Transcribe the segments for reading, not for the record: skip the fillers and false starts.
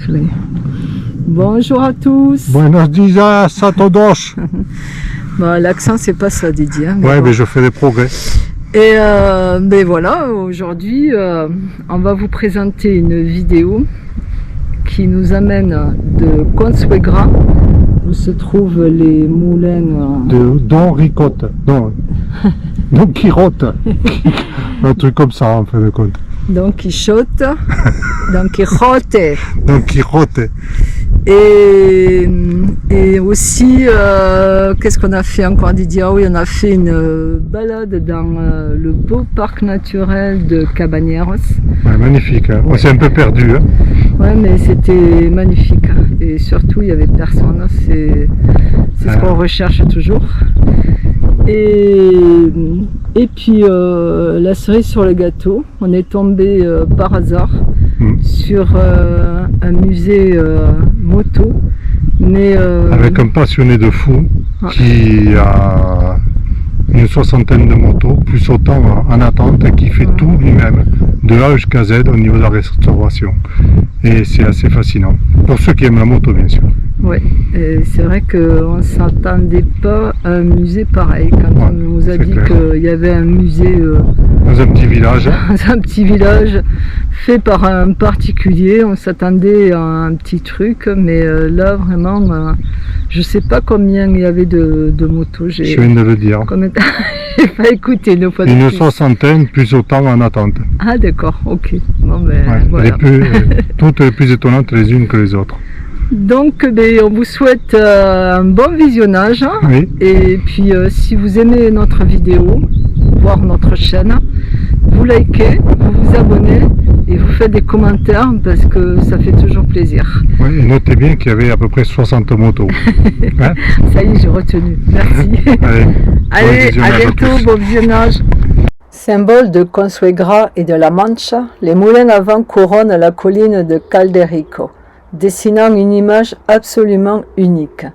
siffler. Bonjour à tous. Buenos días a todos. Bon, l'accent c'est pas ça, Didier. Hein, Ouais, bon. mais je fais des progrès. Et ben voilà, aujourd'hui on va vous présenter une vidéo qui nous amène de Consuegra, où se trouvent les moulins De Don Ricotte. Don Quirote. Un truc comme ça, en fin de compte. Don Quichotte, Don Quijote. Don Quirote. Et aussi, qu'est-ce qu'on a fait encore, Didier? Ah oui, on a fait une balade dans le beau parc naturel de Cabañeros. Ouais, magnifique. Hein. On s'est un peu perdu. Hein. Ouais, mais c'était magnifique. Et surtout, il n'y avait personne. C'est ce qu'on recherche toujours. Et puis, la cerise sur le gâteau, on est tombé par hasard sur un musée moto. Mais, avec un passionné de fou qui a une soixantaine de motos, plus autant en attente, et qui fait tout lui-même, de A jusqu'à Z au niveau de la restauration. Et c'est assez fascinant. Pour ceux qui aiment la moto, bien sûr. Oui, c'est vrai qu'on ne s'attendait pas à un musée pareil. Quand on nous a dit qu'il y avait un musée dans un petit village. Dans un petit village fait par un particulier, on s'attendait à un petit truc, mais là vraiment, je ne sais pas combien il y avait de motos. Je viens de le dire. J'ai pas écouté une fois de Une plus. soixantaine, plus autant en attente. Ah d'accord, ok. Bon, ben, ouais, voilà. Toutes les plus étonnantes les unes que les autres. Donc on vous souhaite un bon visionnage. Oui. Et puis si vous aimez notre vidéo, voir notre chaîne, vous likez, vous vous abonnez et vous faites des commentaires parce que ça fait toujours plaisir. Oui, et notez bien qu'il y avait à peu près 60 motos. Hein? Ça y est, j'ai retenu. Merci. Allez, à bientôt, bon visionnage. Symbole de Consuegra et de la Mancha, les moulins à vent couronnent la colline de Calderico, dessinant une image absolument unique.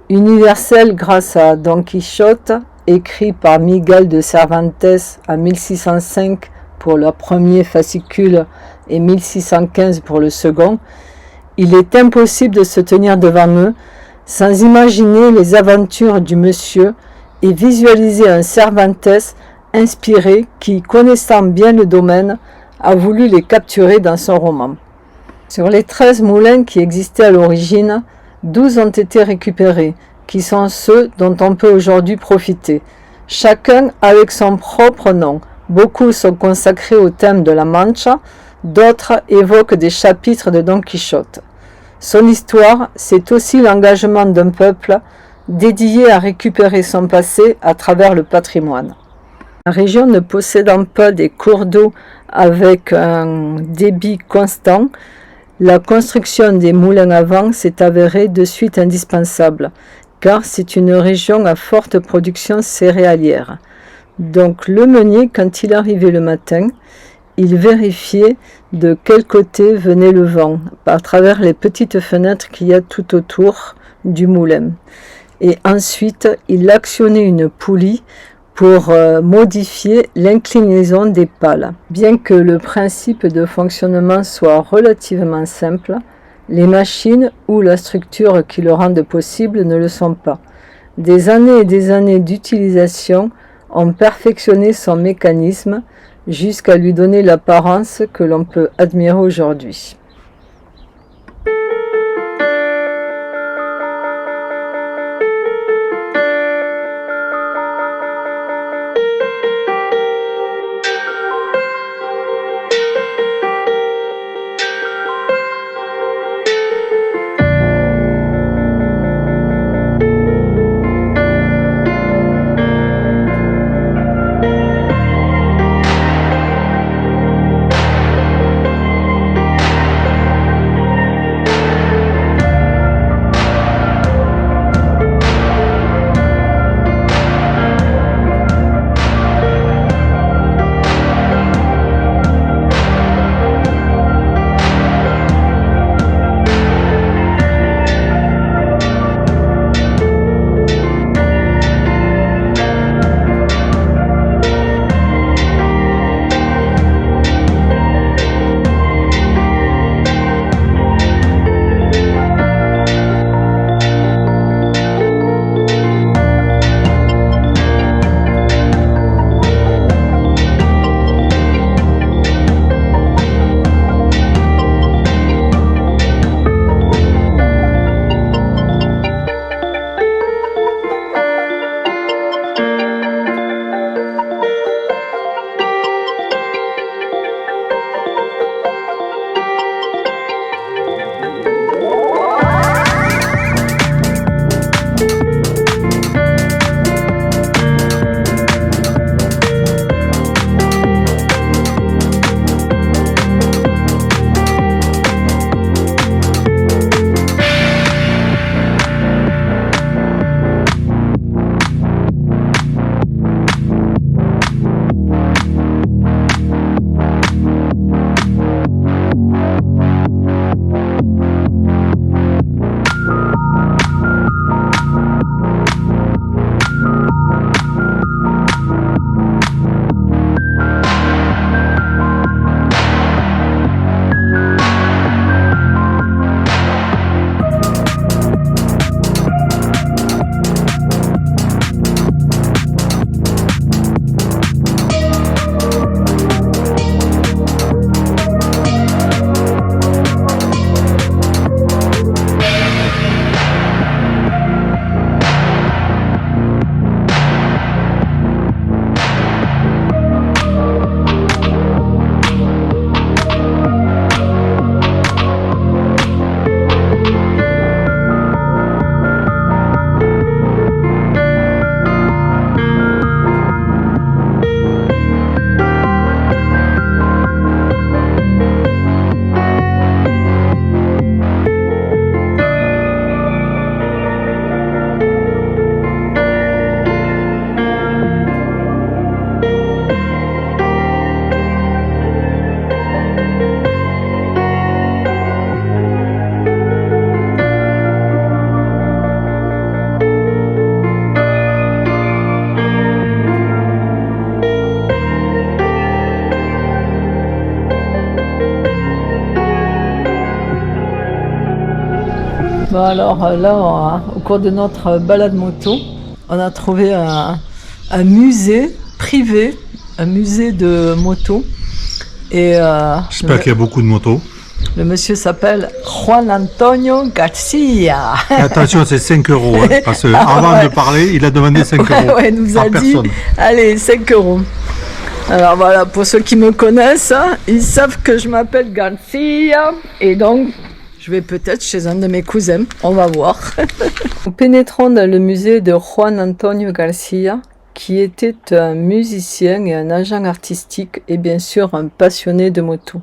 Universelle grâce à Don Quichotte, écrit par Miguel de Cervantes en 1605 pour le premier fascicule et 1615 pour le second, il est impossible de se tenir devant eux sans imaginer les aventures du monsieur et visualiser un Cervantes inspiré qui, connaissant bien le domaine, a voulu les capturer dans son roman. Sur les 13 moulins qui existaient à l'origine, 12 ont été récupérés, qui sont ceux dont on peut aujourd'hui profiter. Chacun avec son propre nom. Beaucoup sont consacrés au thème de la Mancha, d'autres évoquent des chapitres de Don Quichotte. Son histoire, c'est aussi l'engagement d'un peuple dédié à récupérer son passé à travers le patrimoine. La région ne possédant pas des cours d'eau avec un débit constant, la construction des moulins à vent s'est avérée de suite indispensable, car c'est une région à forte production céréalière. Donc le meunier, quand il arrivait le matin, il vérifiait de quel côté venait le vent, à travers les petites fenêtres qu'il y a tout autour du moulin. Et ensuite, il actionnait une poulie pour modifier l'inclinaison des pales. Bien que le principe de fonctionnement soit relativement simple, les machines ou la structure qui le rendent possible ne le sont pas. Des années et des années d'utilisation ont perfectionné son mécanisme jusqu'à lui donner l'apparence que l'on peut admirer aujourd'hui. Bon alors là, au cours de notre balade moto, on a trouvé un musée privé, un musée de moto. Et j'espère qu'il y a beaucoup de motos. Le monsieur s'appelle Juan Antonio Garcia. Et attention, c'est 5 euros, hein, parce qu'avant de parler, il a demandé 5 euros. Ouais, il nous a dit, allez, 5 euros. Alors voilà, pour ceux qui me connaissent, ils savent que je m'appelle Garcia. Et donc, je vais peut-être chez un de mes cousins, on va voir. Nous pénétrons dans le musée de Juan Antonio Garcia, qui était un musicien et un agent artistique et bien sûr un passionné de moto.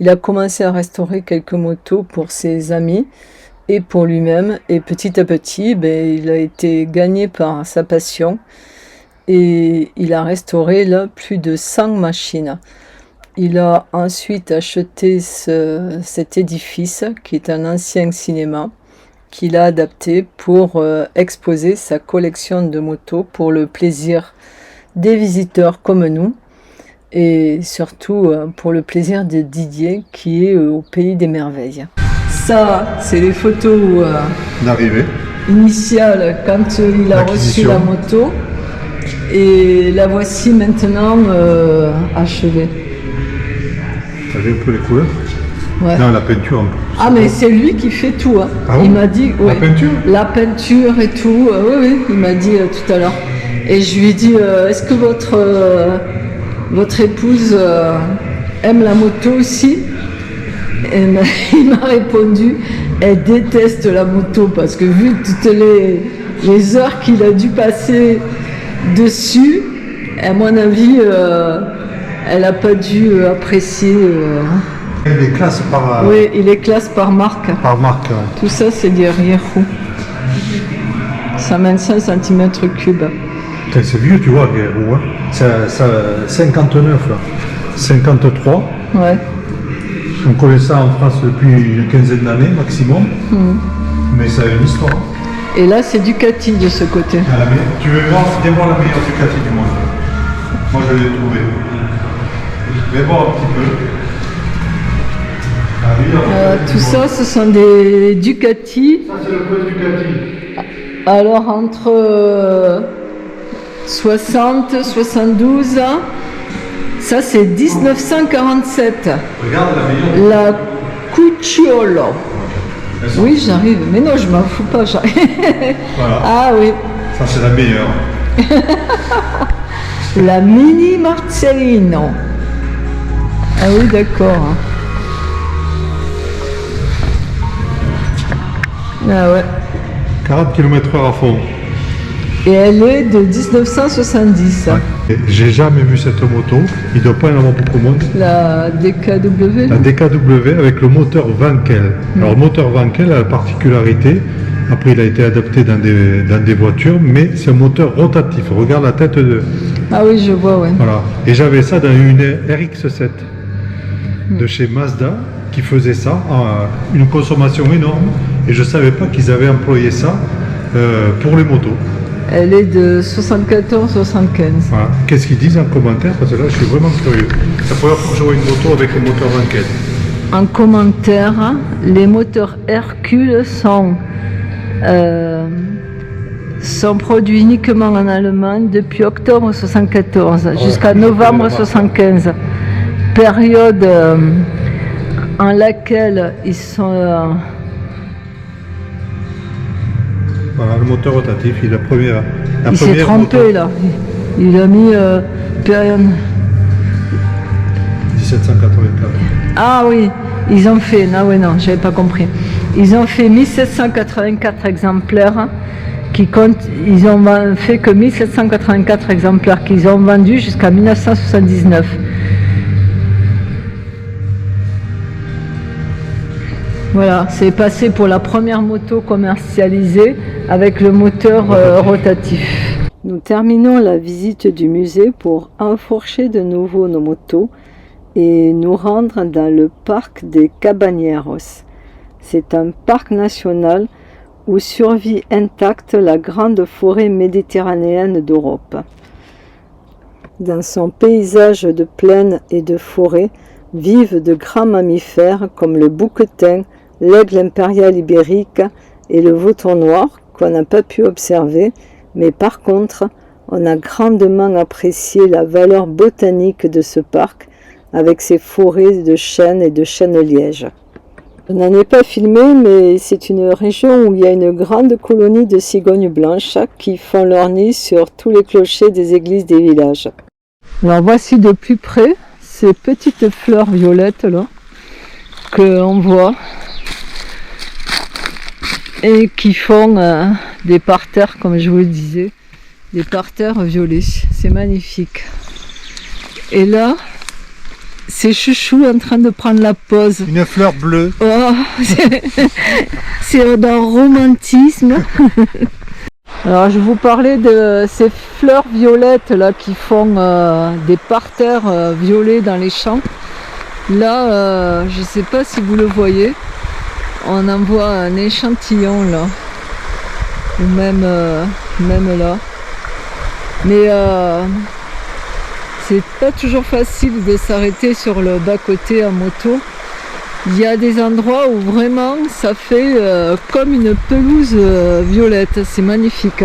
Il a commencé à restaurer quelques motos pour ses amis et pour lui-même. Et petit à petit, il a été gagné par sa passion. Et il a restauré là plus de 100 machines. Il a ensuite acheté cet édifice, qui est un ancien cinéma, qu'il a adapté pour exposer sa collection de motos pour le plaisir des visiteurs comme nous. Et surtout pour le plaisir de Didier qui est au pays des merveilles. Ça, c'est les photos d'arrivée initiales quand il a reçu la moto. Et la voici maintenant achevée. T'as vu un peu les couleurs? Ouais. Non, la peinture. Ah, mais c'est lui qui fait tout. Hein. Ah bon? Il m'a dit. Ouais, la peinture? La peinture et tout. Oui, il m'a dit tout à l'heure. Et je lui ai dit est-ce que votre épouse aime la moto aussi? Et il m'a répondu elle déteste la moto parce que vu toutes les heures qu'il a dû passer dessus, à mon avis, elle n'a pas dû apprécier. Il est classe par. Oui, il est classe par marque. Par marque. Ouais. Tout ça, c'est des Hierro. 125 cm3. C'est vieux, tu vois, Hierro. Hein. C'est 59 là. 53. Ouais. On connaît ça en France depuis une quinzaine d'années maximum. Mais ça a une histoire. Et là, c'est Ducati de ce côté. Tu veux voir, viens voir la meilleure Ducati du monde. Moi, je l'ai trouvée. Viens voir un petit peu. Tout ça, ce sont des Ducati. Ça, c'est le point Ducati. Alors, entre 60, 72, ça, c'est 1947. Regarde la meilleure. La Cucciolo. Oui, j'arrive. Mais non, je m'en fous pas, j'arrive. Voilà. Ah oui. Ça, c'est la meilleure. La Mini Marcellino. Ah oui, d'accord. Ah ouais. 40 km/h à fond. Et elle est de 1970. Ouais. J'ai jamais vu cette moto. Il ne doit pas y en avoir beaucoup moins. La DKW. La DKW avec le moteur Wankel. Alors le moteur Wankel a la particularité, après il a été adapté dans des voitures, mais c'est un moteur rotatif. Regarde la tête de... Ah oui, je vois, ouais. Voilà. Et j'avais ça dans une RX-7 de chez Mazda qui faisait ça, une consommation énorme. Et je ne savais pas qu'ils avaient employé ça pour les motos. Elle est de 74-75. Voilà. Qu'est-ce qu'ils disent en commentaire? Parce que là, je suis vraiment curieux. C'est la première fois que je vois une moto avec le moteur Wankel. En commentaire, les moteurs Hercule sont produits uniquement en Allemagne depuis octobre 74 jusqu'à novembre 75. Période en laquelle ils sont... Voilà, le moteur rotatif, il est il s'est trompé moto. Là. Il a mis période 1784. Ah oui, ils ont fait. Non, oui, non, j'avais pas compris. Ils ont fait 1784 exemplaires qui comptent. Ils ont fait que 1784 exemplaires qu'ils ont vendus jusqu'à 1979. Voilà, c'est passé pour la première moto commercialisée avec le moteur rotatif. Nous terminons la visite du musée pour enfourcher de nouveau nos motos et nous rendre dans le parc des Cabañeros. C'est un parc national où survit intacte la grande forêt méditerranéenne d'Europe. Dans son paysage de plaines et de forêts vivent de grands mammifères comme le bouquetin, l'aigle impérial ibérique et le vautour noir qu'on n'a pas pu observer, mais par contre, on a grandement apprécié la valeur botanique de ce parc avec ses forêts de chênes et de chênes-lièges. Je n'en ai pas filmé, mais c'est une région où il y a une grande colonie de cigognes blanches qui font leur nid sur tous les clochers des églises des villages. Alors voici de plus près ces petites fleurs violettes là qu'on voit et qui font des parterres, comme je vous le disais, des parterres violets. C'est magnifique. Et là, c'est Chouchou en train de prendre la pause. Une fleur bleue. Oh, c'est d'un romantisme. Alors je vous parlais de ces fleurs violettes là qui font des parterres violets dans les champs. Là, je ne sais pas si vous le voyez, on en voit un échantillon là, ou même là. Mais c'est pas toujours facile de s'arrêter sur le bas-côté en moto. Il y a des endroits où vraiment ça fait comme une pelouse violette, c'est magnifique.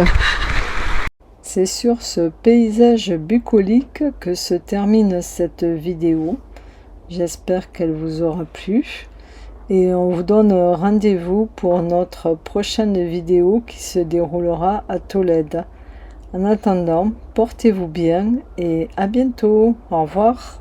C'est sur ce paysage bucolique que se termine cette vidéo. J'espère qu'elle vous aura plu. Et on vous donne rendez-vous pour notre prochaine vidéo qui se déroulera à Tolède. En attendant, portez-vous bien et à bientôt. Au revoir.